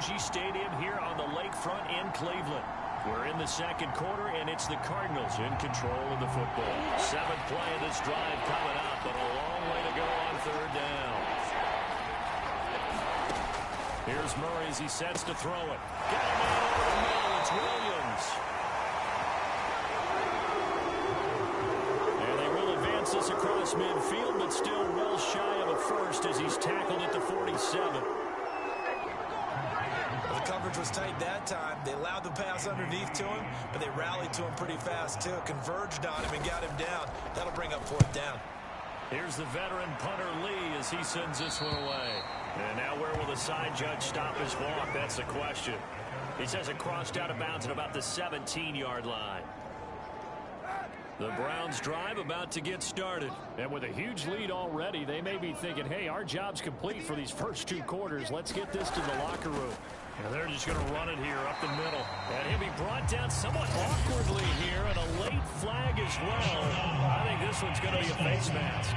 Energy Stadium here on the lakefront in Cleveland. We're in the second quarter, and it's the Cardinals in control of the football. Seventh play of this drive coming up, but a long way to go on third down. Here's Murray as he sets to throw it. Got a man over the middle. It's Williams. And they will advance this across midfield, but still well shy of a first as he's tackled at the 47. The coverage was tight that time. They allowed the pass underneath to him, but they rallied to him pretty fast, too. Converged on him and got him down. That'll bring up fourth down. Here's the veteran punter Lee as he sends this one away. And now where will the side judge stop his walk? That's the question. He says it crossed out of bounds at about the 17-yard line. The Browns drive about to get started. And with a huge lead already, they may be thinking, hey, our job's complete for these first two quarters. Let's get this to the locker room. And they're just going to run it here up the middle. And he'll be brought down somewhat awkwardly here, and a late flag as well. I think this one's going to be a face mask.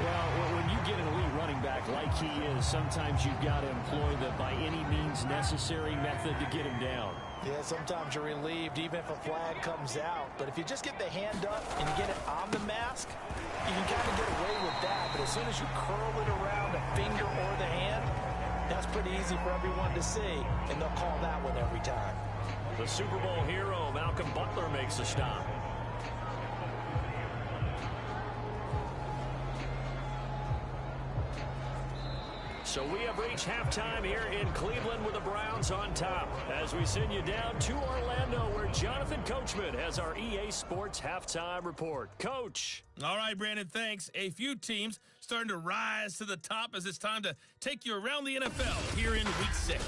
Well, when you get an elite running back like he is, sometimes you've got to employ the by any means necessary method to get him down. Yeah, sometimes you're relieved even if a flag comes out. But if you just get the hand up and get it on the mask, you can kind of get away with that. But as soon as you curl it around a finger or the hand, that's pretty easy for everyone to see, and they'll call that one every time. The Super Bowl hero, Malcolm Butler, makes a stop. So we have reached halftime here in Cleveland with the Browns on top as we send you down to Orlando where Jonathan Coachman has our EA Sports halftime report. Coach. All right, Brandon, thanks. A few teams starting to rise to the top as it's time to take you around the NFL here in Week 6.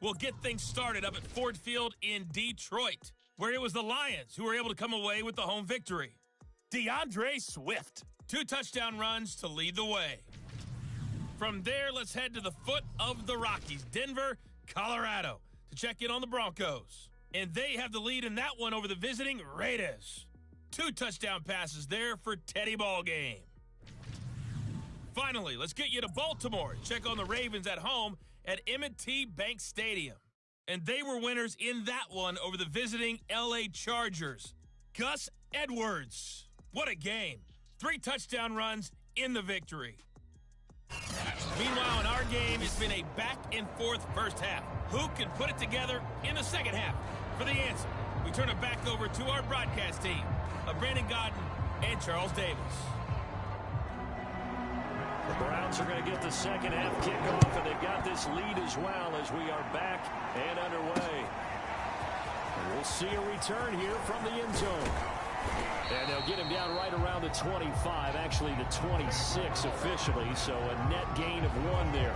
We'll get things started up at Ford Field in Detroit, where it was the Lions who were able to come away with the home victory. DeAndre Swift. 2 touchdown runs to lead the way. From there, let's head to the foot of the Rockies, Denver, Colorado, to check in on the Broncos. And they have the lead in that one over the visiting Raiders. 2 touchdown passes there for Teddy Ballgame. Finally, let's get you to Baltimore and check on the Ravens at home at M&T Bank Stadium. And they were winners in that one over the visiting LA Chargers. Gus Edwards. What a game. 3 touchdown runs in the victory. Meanwhile, in our game, it's been a back-and-forth first half. Who can put it together in the second half? For the answer, we turn it back over to our broadcast team of Brandon Godden and Charles Davis. The Browns are going to get the second half kickoff, and they've got this lead as well as we are back and underway. And we'll see a return here from the end zone. And they'll get him down right around the 25, actually the 26 officially, so a net gain of 1 there.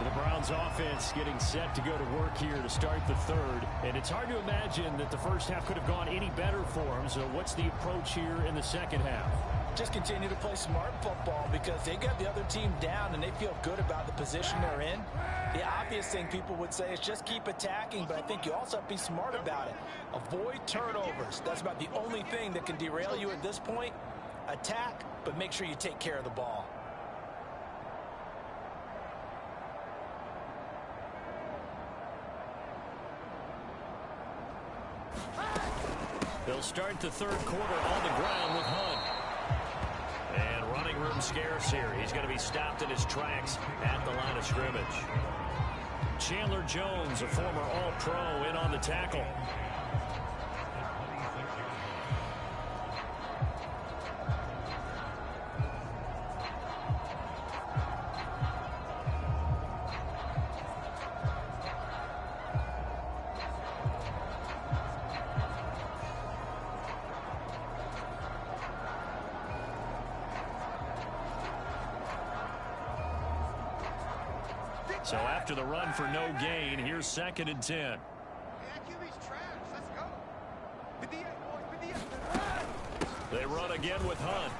The Browns offense getting set to go to work here to start the third. And it's hard to imagine that the first half could have gone any better for them. So what's the approach here in the second half? Just continue to play smart football because they got the other team down and they feel good about the position they're in. The obvious thing people would say is just keep attacking, but I think you also have to be smart about it. Avoid turnovers. That's about the only thing that can derail you at this point. Attack, but make sure you take care of the ball. They'll start the third quarter on the ground with Hunt. And running room scarce here. He's going to be stopped in his tracks at the line of scrimmage. Chandler Jones, a former All-Pro, in on the tackle. So after the run for no gain, here's 2nd and 10. They run again with Hunt.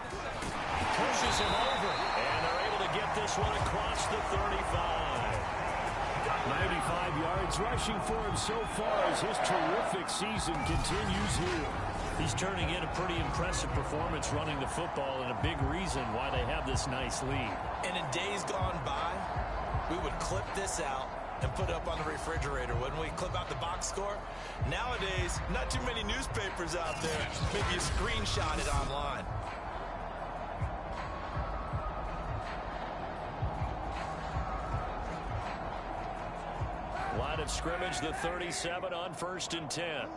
Pushes him over, and they're able to get this one across the 35. 95 yards rushing for him so far as his terrific season continues here. He's turning in a pretty impressive performance running the football, and a big reason why they have this nice lead. And in days gone by, we would clip this out and put it up on the refrigerator, wouldn't we? Clip out the box score. Nowadays, not too many newspapers out there. Maybe you screenshot it online. Line of scrimmage, the 37 on 1st and 10.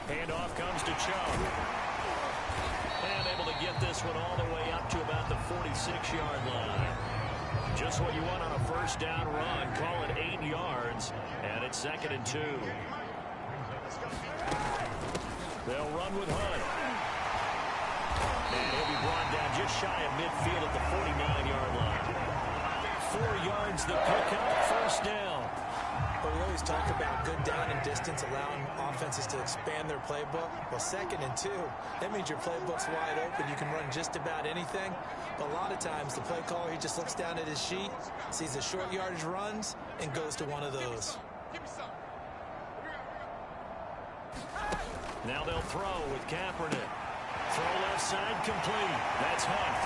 Handoff comes to Chubb. And able to get this one all the way up to about the 46-yard line. Just what you want on a first down run. Call it 8 yards. And it's 2nd and 2. They'll run with Hunt. And he'll be brought down just shy of midfield at the 49-yard line. 4 yards the pickup, first down. But we always talk about good down and distance, allowing offenses to expand their playbook. Well, 2nd and 2, that means your playbook's wide open. You can run just about anything. But a lot of times, the play caller, he just looks down at his sheet, sees the short yardage runs, and goes to one of those. Now they'll throw with Kaepernick. Throw left side complete. That's Hunt.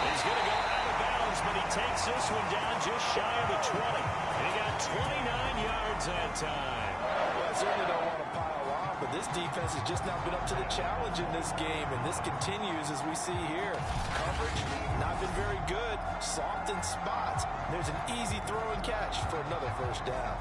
He's going to go out of bounds, but he takes this one down just shy of the 20. And he got 29 yards that time. Well, I certainly don't want to pile on, but this defense has just not been up to the challenge in this game, and this continues as we see here. Coverage, not been very good. Soft in spots. There's an easy throw and catch for another first down.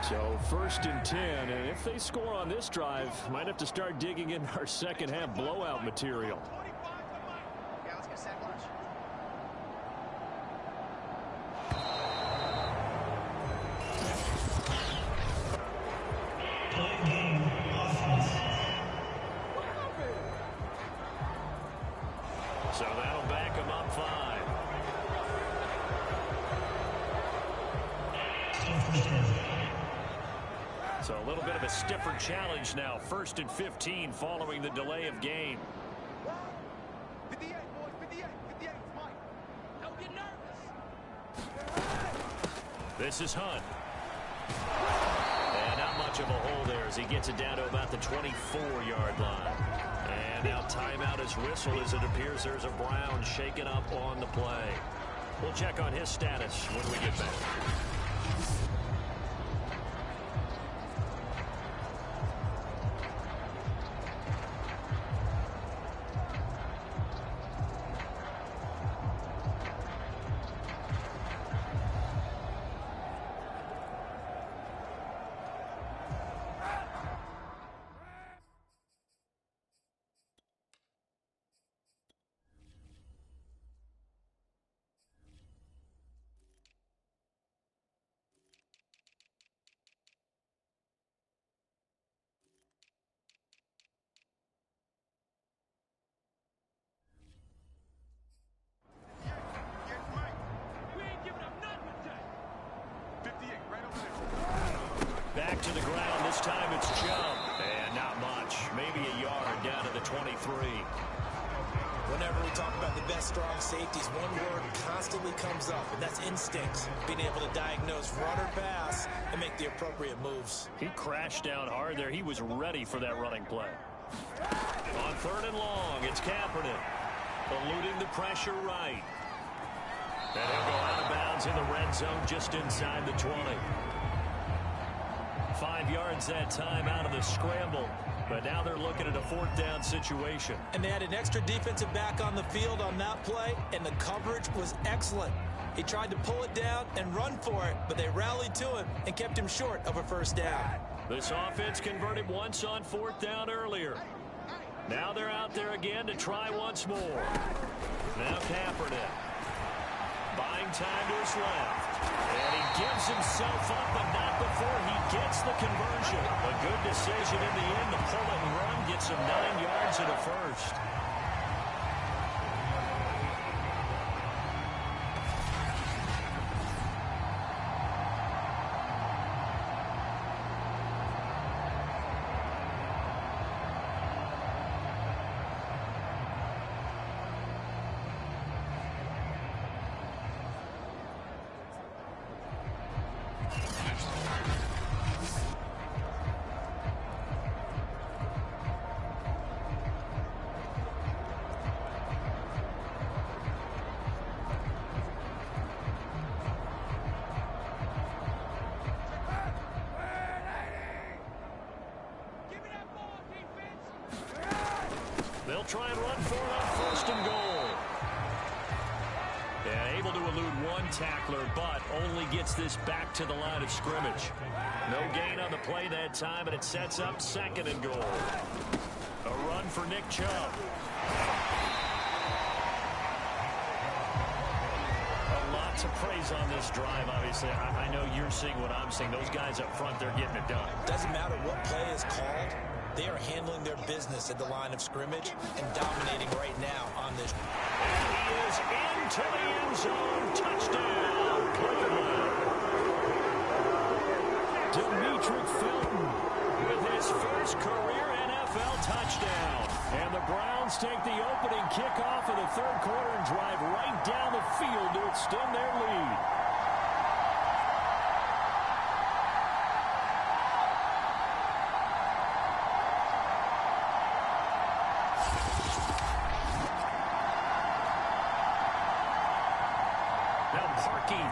So 1st and 10, and if they score on this drive, might have to start digging in our second half blowout material. So that'll back him up 5. So a little bit of a stiffer challenge now. 1st and 15 following the delay of game. 58, boys, 58, 58, Mike. Don't get nervous. This is Hunt. And not much of a hole there as he gets it down to about the 24-yard line. And now timeout is whistled as it appears there's a Brown shaken up on the play. We'll check on his status when we get back. Back to the ground. This time it's Chubb. And not much. Maybe a yard down to the 23. Whenever we talk about the best strong safeties, one word constantly comes up, and that's instincts. Being able to diagnose run or pass and make the appropriate moves. He crashed down hard there. He was ready for that running play. On 3rd and long, it's Kaepernick. Eluding the pressure right. And he'll go out of bounds in the red zone just inside the 20. 5 yards that time out of the scramble. But now they're looking at a 4th down situation. And they had an extra defensive back on the field on that play, and the coverage was excellent. He tried to pull it down and run for it, but they rallied to him and kept him short of a first down. This offense converted once on 4th down earlier. Now they're out there again to try once more. Now Kaepernick. Buying time to his left. And he gives himself up, but not before he gets the conversion. A good decision in the end to pull it and run, gets him 9 yards and a first. They'll try and run for it on 1st and goal. Yeah, able to elude one tackler, but only gets this back to the line of scrimmage. No gain on the play that time, and it sets up 2nd and goal. A run for Nick Chubb. A lot to praise on this drive, obviously. I know you're seeing what I'm seeing. Those guys up front, they're getting it done. Doesn't matter what play is called. They are handling their business at the line of scrimmage and dominating right now on this. And he is into the end zone. Touchdown, Cleveland. Demetric Felton with his first career NFL touchdown. And the Browns take the opening kickoff of the 3rd quarter and drive right down the field to extend their lead.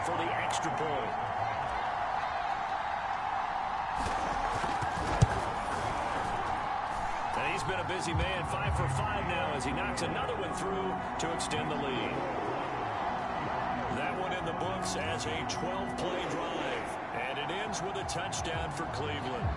For the extra point. And he's been a busy man, 5 for 5 now as he knocks another one through to extend the lead. That one in the books as a 12-play drive. And it ends with a touchdown for Cleveland.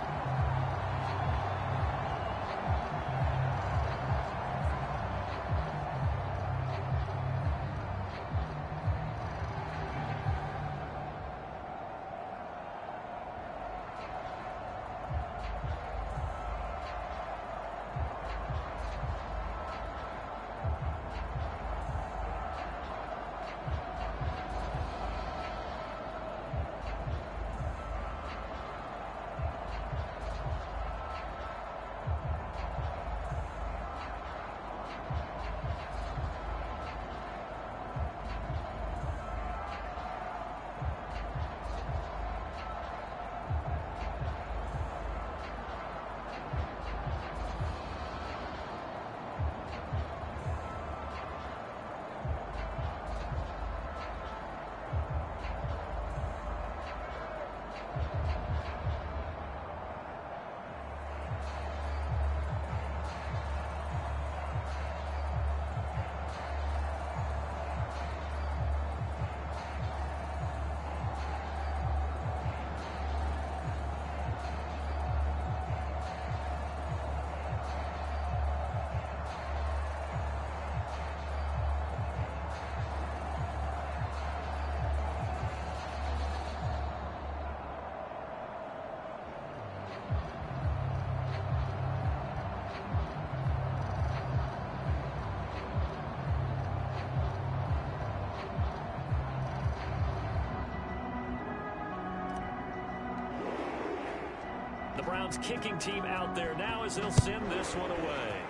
The Browns kicking team out there now as they'll send this one away.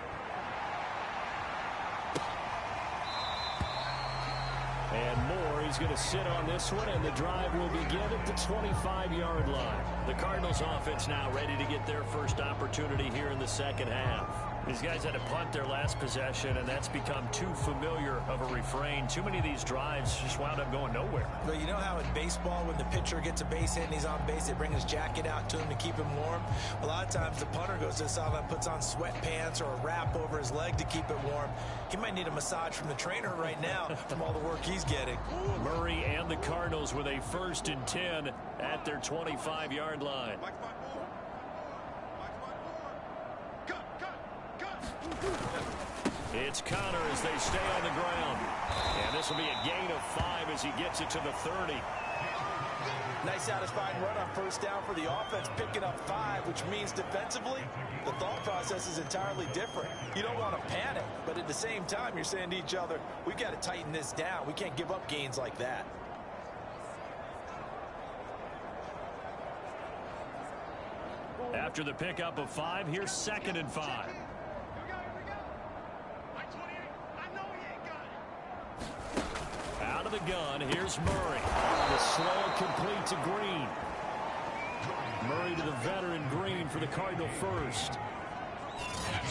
And Moore, he's going to sit on this one, and the drive will begin at the 25-yard line. The Cardinals offense now ready to get their first opportunity here in the 2nd half. These guys had to punt their last possession, and that's become too familiar of a refrain. Too many of these drives just wound up going nowhere. Well, you know how in baseball, when the pitcher gets a base hit and he's on base, they bring his jacket out to him to keep him warm? A lot of times the punter goes to the sideline, puts on sweatpants or a wrap over his leg to keep it warm. He might need a massage from the trainer right now from all the work he's getting. Murray and the Cardinals with a 1st and 10 at their 25-yard line. It's Connor as they stay on the ground. And this will be a gain of 5 as he gets it to the 30. Nice satisfying run on first down for the offense, picking up 5, which means defensively, the thought process is entirely different. You don't want to panic, but at the same time, you're saying to each other, we've got to tighten this down. We can't give up gains like that. After the pickup of 5, here's 2nd and 5. Here we go. My 28. I know he ain't got it. Out of the gun, here's Murray. The slow and complete to Green. Murray to the veteran Green for the Cardinal first.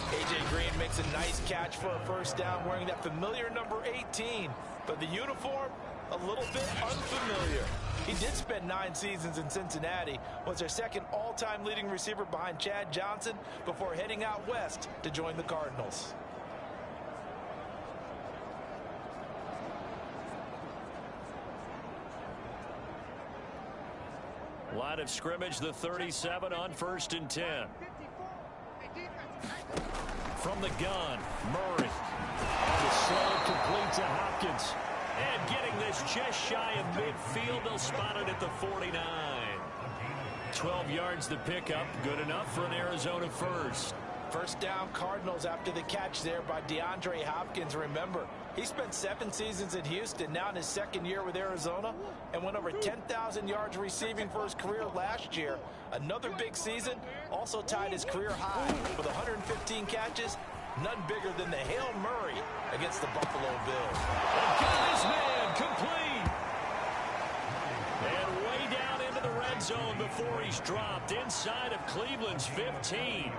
A.J. Green makes a nice catch for a first down wearing that familiar number 18. But the uniform, a little bit unfamiliar. He did spend 9 seasons in Cincinnati, was their second all-time leading receiver behind Chad Johnson before heading out west to join the Cardinals. Line of scrimmage, the 37 on 1st and 10. 54. Hey, defense. From the gun, Murray. The slow complete to Hopkins. And getting this just shy of midfield, they'll spot it at the 49. 12 yards the pickup, good enough for an Arizona first. First down Cardinals after the catch there by DeAndre Hopkins. Remember, he spent 7 seasons in Houston, now in his 2nd year with Arizona, and went over 10,000 yards receiving for his career last year. Another big season, also tied his career high with 115 catches, none bigger than the Hail Murray against the Buffalo Bills. And got his man complete. And way down into the red zone before he's dropped inside of Cleveland's 15.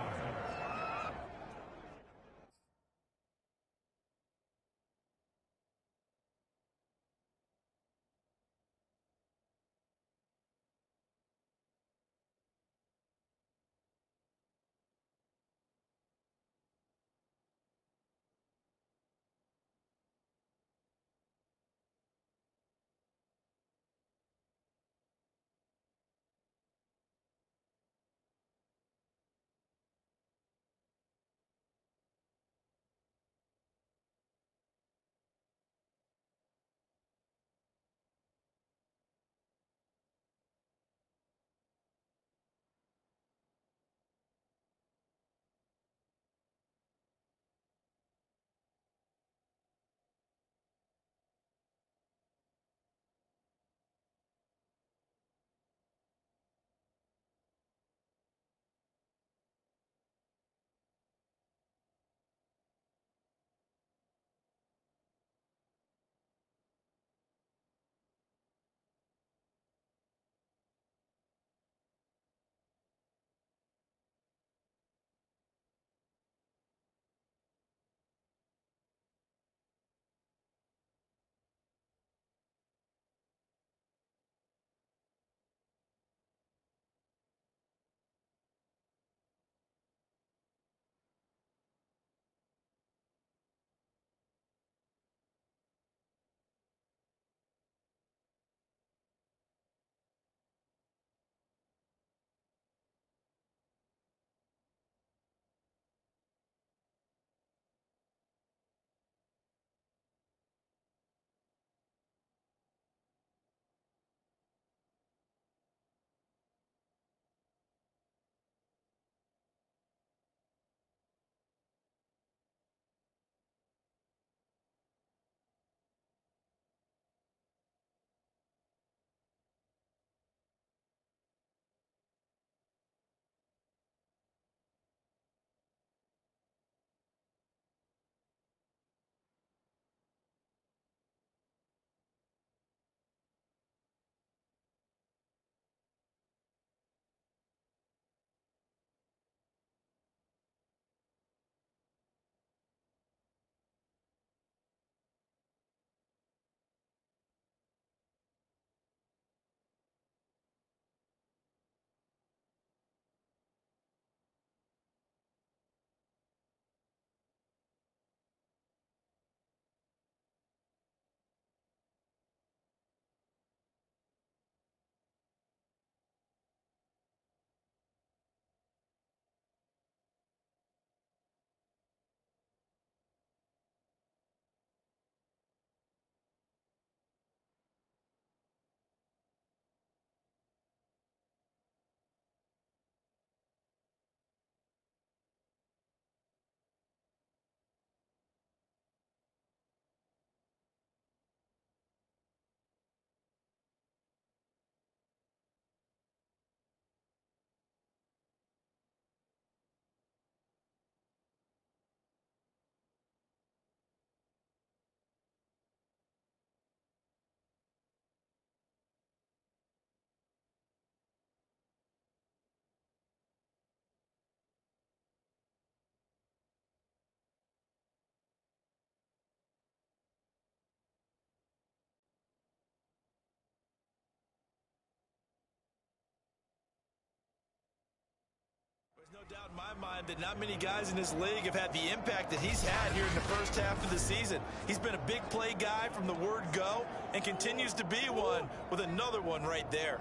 doubt in my mind that not many guys in this league have had the impact that he's had here in the first half of the season. He's been a big play guy from the word go and continues to be one with another one right there.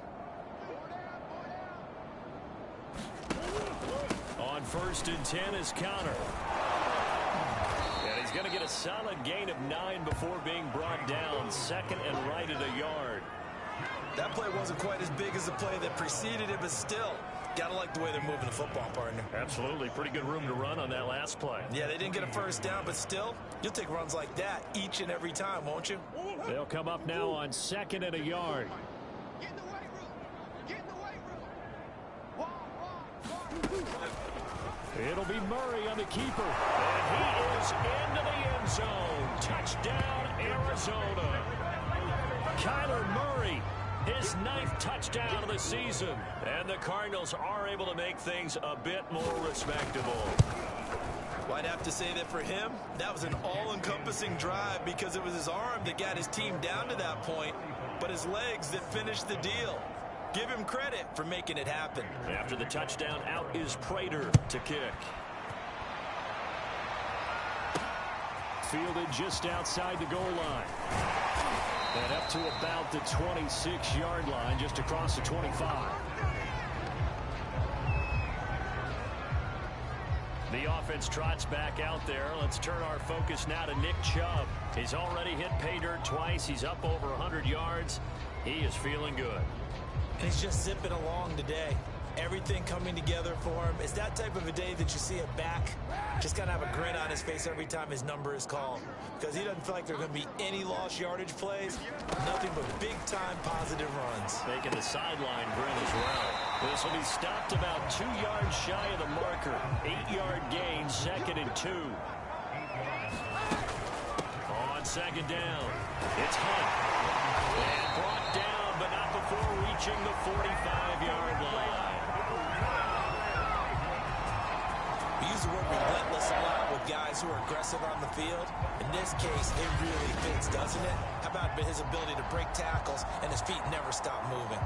On 1st and 10 is counter. And he's going to get a solid gain of 9 before being brought down. 2nd and right at a yard. That play wasn't quite as big as the play that preceded it, but still, gotta like the way they're moving the football, partner. Absolutely. Pretty good room to run on that last play. Yeah, they didn't get a first down, but still, you'll take runs like that each and every time, won't you? They'll come up now on 2nd and a yard. Get in the weight room. Get in the weight room. Walk. It'll be Murray on the keeper. And he is into the end zone. Touchdown, Arizona. Kyler Murray, his 9th touchdown of the season. And the Cardinals are able to make things a bit more respectable. Well, I'd have to say that for him, that was an all-encompassing drive because it was his arm that got his team down to that point, but his legs that finished the deal. Give him credit for making it happen. After the touchdown, out is Prater to kick. Fielded just outside the goal line. And up to about the 26-yard line, just across the 25. The offense trots back out there. Let's turn our focus now to Nick Chubb. He's already hit pay dirt twice. He's up over 100 yards. He is feeling good. And he's just zipping along today. Everything coming together for him. It's that type of a day that you see a back just kind of have a grin on his face every time his number is called. Because he doesn't feel like there are going to be any lost yardage plays. Nothing but big-time positive runs. Making the sideline grin as well. This will be stopped about 2 yards shy of the marker. 8-yard gain, 2nd and 2. On 2nd down, it's Hunt. And brought down, but not before reaching the 45-yard line. We use the word relentless a lot with guys who are aggressive on the field. In this case, it really fits, doesn't it? How about his ability to break tackles and his feet never stop moving?